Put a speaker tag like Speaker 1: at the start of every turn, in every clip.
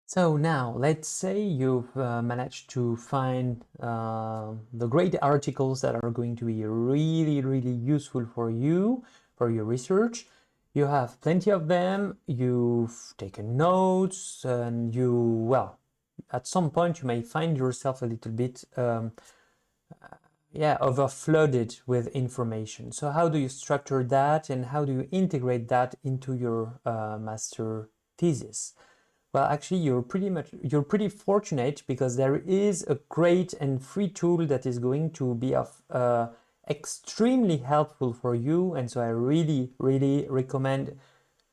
Speaker 1: So now, let's say you've managed to find the great articles that are going to be really, really useful for you, for your research. You have plenty of them, you've taken notes, and well, at some point you may find yourself a little bit, overflooded with information. So how do you structure that, and how do you integrate that into your master thesis? Well, actually, you're pretty fortunate because there is a great and free tool that is going to be of extremely helpful for you, and so I really, really recommend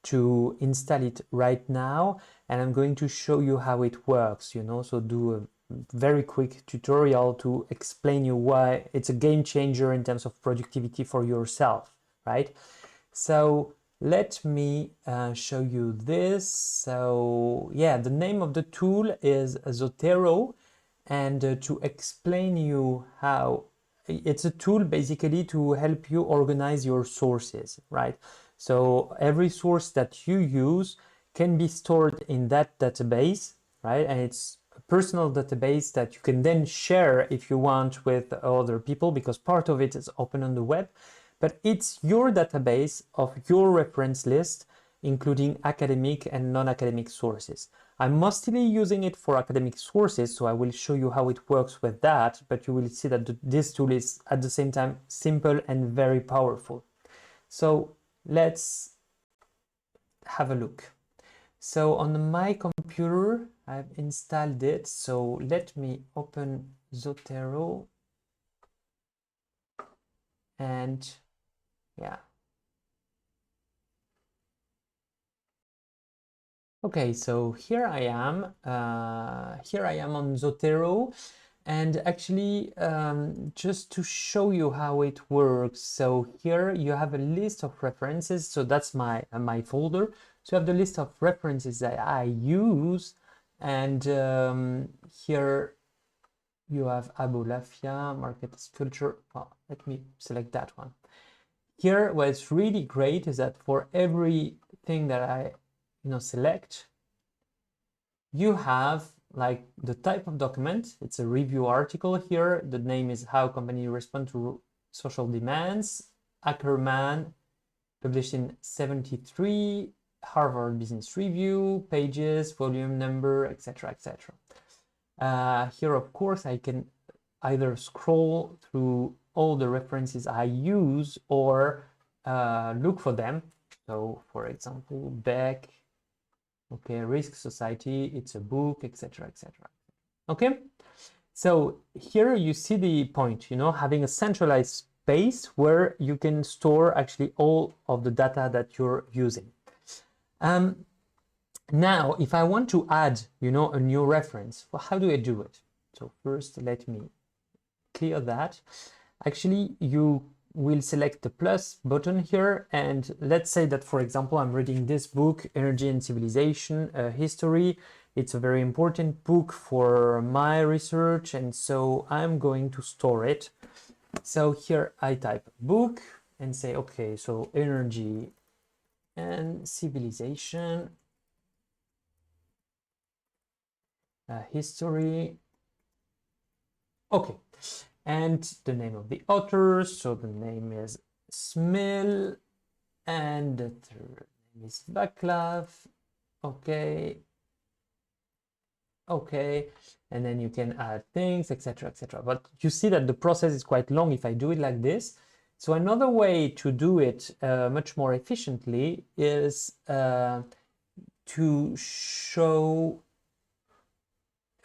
Speaker 1: to install it right now. And I'm going to show you how it works. So do a very quick tutorial to explain you why it's a game changer in terms of productivity for yourself, right? So let me show you this. So yeah, the name of the tool is Zotero, and to explain you how it's a tool basically to help you organize your sources, right? So every source that you use can be stored in that database, right? And it's a personal database that you can then share if you want with other people, because part of it is open on the web. But it's your database of your reference list, including academic and non-academic sources. I'm mostly using it for academic sources, so I will show you how it works with that, but you will see that this tool is at the same time simple and very powerful. So let's have a look. So on my computer, I've installed it. So let me open Zotero, and yeah. Okay, so here I am on Zotero, and actually just to show you how it works. So here you have a list of references. So that's my folder. So you have the list of references that I use, and here you have Abolafia, market sculpture. Well, let me select that one. Here, what's really great is that for everything that I select, you have like the type of document. It's a review article here. The name is How Companies Respond to Social Demands. Ackerman, published in 73, Harvard Business Review, pages, volume number, etc., etc. Here, of course, I can either scroll through all the references I use or look for them. So, for example, Beck, okay, Risk Society, it's a book, etc., etc. Okay, so here you see the point, having a centralized space where you can store actually all of the data that you're using. Now, if I want to add, a new reference, well, how do I do it? So first, let me clear that. Actually, you will select the plus button here, and let's say that, for example, I'm reading this book, Energy and Civilization, History. It's a very important book for my research, and so I'm going to store it. So here I type book and say, okay, so Energy and Civilization, History. Okay, and the name of the author, so the name is Smil, and the third name is Vaclav. Okay, and then you can add things, etc., etc. But you see that the process is quite long if I do it like this. So another way to do it much more efficiently is to show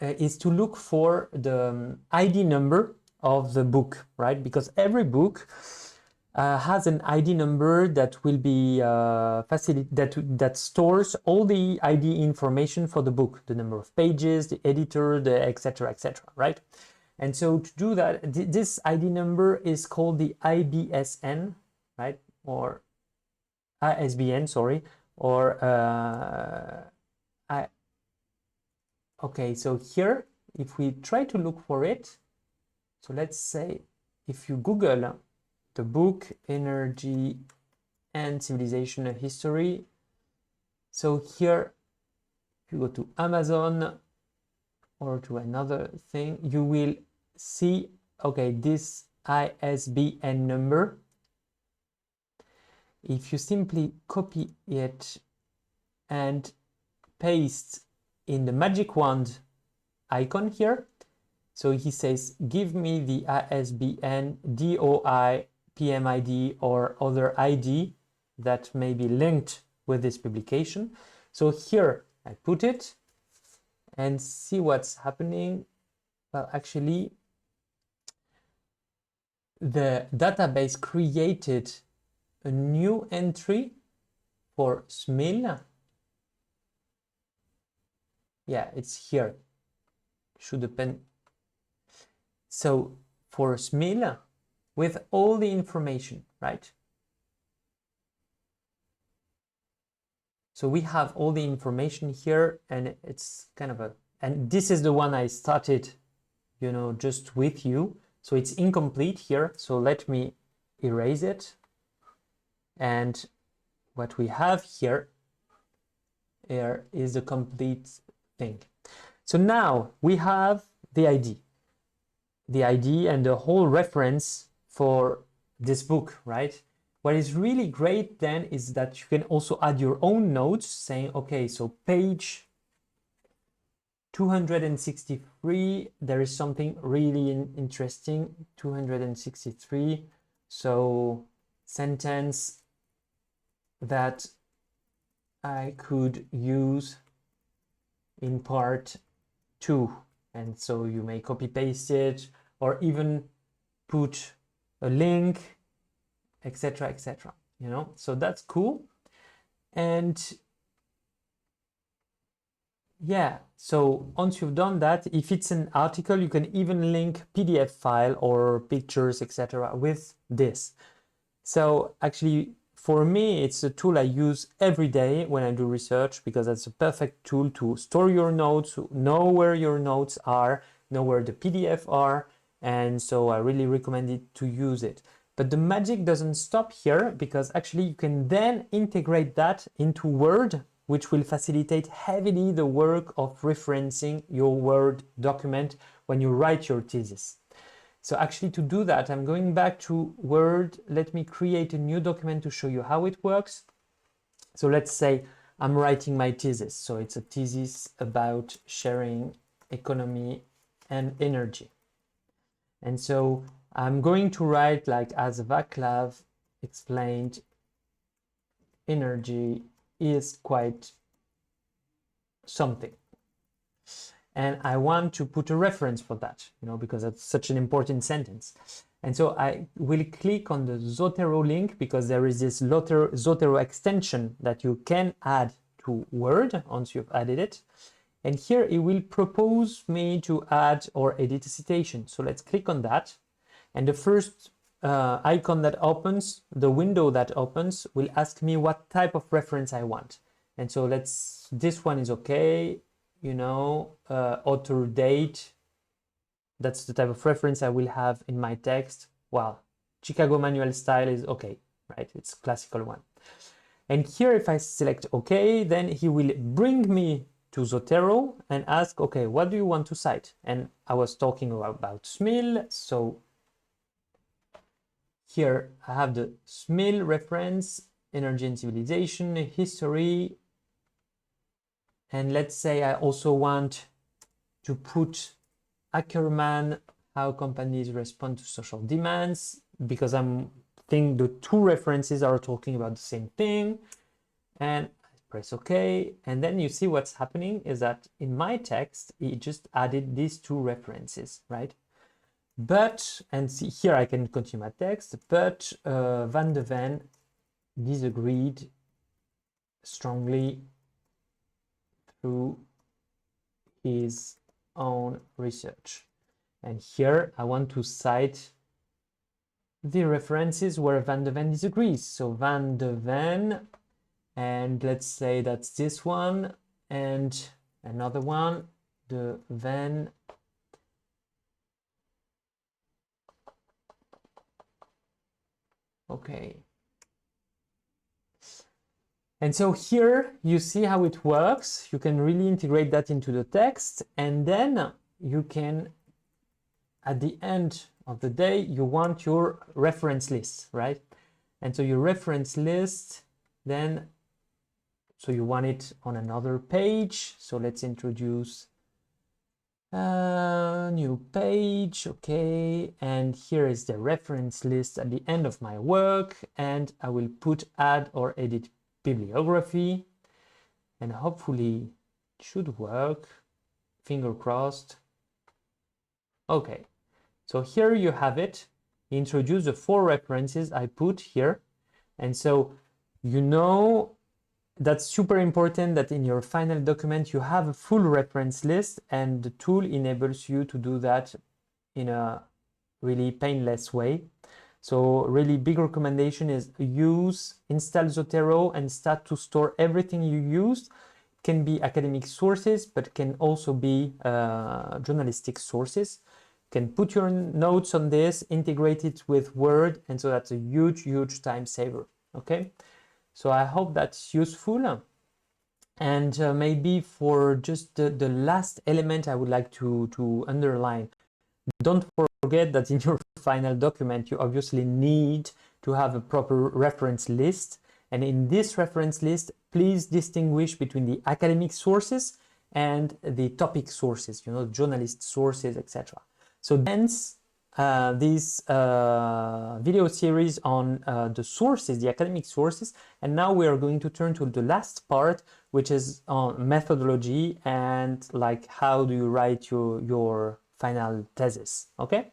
Speaker 1: is to look for the ID number of the book, right? Because every book has an ID number that will be that stores all the ID information for the book, the number of pages, the editor, the etc., etc., right? And so to do that, this ID number is called the IBSN, right? Or ISBN, sorry, or okay, so here, if we try to look for it, so let's say if you Google the book Energy and Civilization History, so here if you go to Amazon or to another thing, you will see, okay, this ISBN number. If you simply copy it and paste in the magic wand icon here, so he says, give me the ISBN, DOI, PMID, or other ID that may be linked with this publication. So here I put it and see what's happening. Well, actually, the database created a new entry for SMIL. Yeah, it's here. Should depend. So for SMIL, with all the information, right? So we have all the information here, and it's kind of and this is the one I started, you know, just with you. So it's incomplete here. So let me erase it. And what we have here is the complete thing. So now we have the ID and the whole reference for this book, right? What is really great then is that you can also add your own notes saying, okay, so page 263, there is something really interesting, 263. So sentence that I could use in part 2. And so you may copy paste it or even put a link, etc., etc. You know, so that's cool. And yeah, so once you've done that, if it's an article, you can even link PDF file or pictures, etc. with this. So actually, for me, it's a tool I use every day when I do research, because it's a perfect tool to store your notes, know where your notes are, know where the PDF are, and so I really recommend it to use it. But the magic doesn't stop here, because actually you can then integrate that into Word, which will facilitate heavily the work of referencing your Word document when you write your thesis. So actually, to do that, I'm going back to Word. Let me create a new document to show you how it works. So let's say I'm writing my thesis. So it's a thesis about sharing economy and energy. And so I'm going to write, like, as Vaclav explained, energy is quite something. And I want to put a reference for that, you know, because that's such an important sentence. And so I will click on the Zotero link, because there is this Zotero extension that you can add to Word once you've added it. And here it will propose me to add or edit a citation. So let's click on that. And the first icon that opens, the window that opens, will ask me what type of reference I want. And so this one is okay, you know, author date. That's the type of reference I will have in my text. Well, Chicago manual style is okay, right? It's classical one. And here, if I select okay, then he will bring me to Zotero and ask, okay, what do you want to cite? And I was talking about SMIL. So here I have the SMIL reference, energy and civilization, history. And let's say I also want to put Ackerman, how companies respond to social demands, because I'm thinking the two references are talking about the same thing. And I press OK. And then you see what's happening is that in my text, it just added these two references, right? But, and see here I can continue my text, but Van de Ven disagreed strongly through his own research. And here I want to cite the references where Van de Ven disagrees. So Van de Ven, and let's say that's this one, and another one, the Ven. Okay. And so here you see how it works. You can really integrate that into the text, and then you can, at the end of the day, you want your reference list, right? And so your reference list, then, so you want it on another page. So let's introduce a new page, okay? And here is the reference list at the end of my work, and I will put add or edit bibliography, and hopefully it should work, finger crossed. Okay, so here you have it. Introduce the 4 references I put here. And so you know that's super important that in your final document you have a full reference list, and the tool enables you to do that in a really painless way. So really big recommendation is install Zotero and start to store everything you used. It can be academic sources, but can also be journalistic sources. You can put your notes on this, integrate it with Word, and so that's a huge, huge time saver, okay? So I hope that's useful. And maybe for just the last element I would like to underline, don't forget that in your final document, you obviously need to have a proper reference list. And in this reference list, please distinguish between the academic sources and the topic sources, you know, journalist sources, etc. So hence, this video series on the sources, the academic sources. And now we are going to turn to the last part, which is on methodology and like how do you write your final thesis, okay?